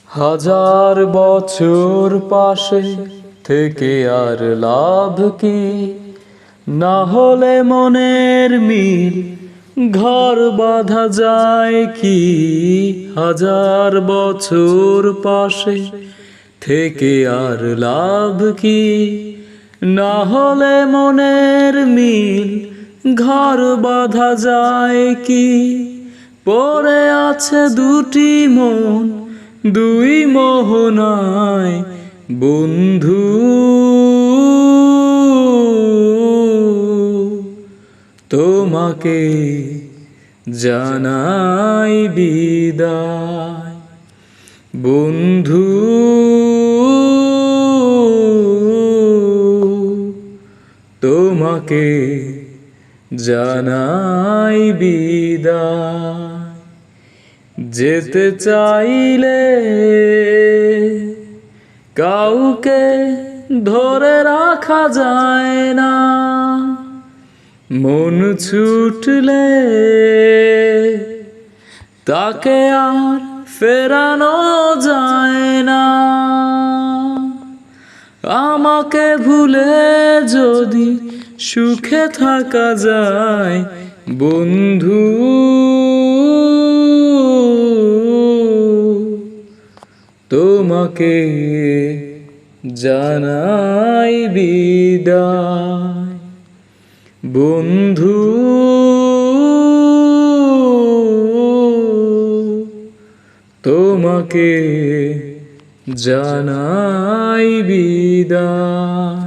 হাজার বছর পাশে থেকে আর লাভ কি, না হলে মনের মিল ঘর বাঁধা যায় কি। হাজার বছর পাশে থেকে আর লাভ কি, না হলে মনের মিল ঘর বাঁধা যায় কি। পড়ে আছে দুটি মন দুই মোহনায় বন্ধু, তোমাকে জানাই বিদায় বন্ধু, তোমাকে জানাই বিদায়। যেতে চাইলে কাউকে ধরে রাখা যায় না, মন ছুটলে তাকে আর ফেরানো যায় না। আমাকে ভুলে যদি সুখে থাকা যায় বন্ধু, তোমাকে জানাই বিদায় বন্ধু, তোমাকে জানাই বিদায়।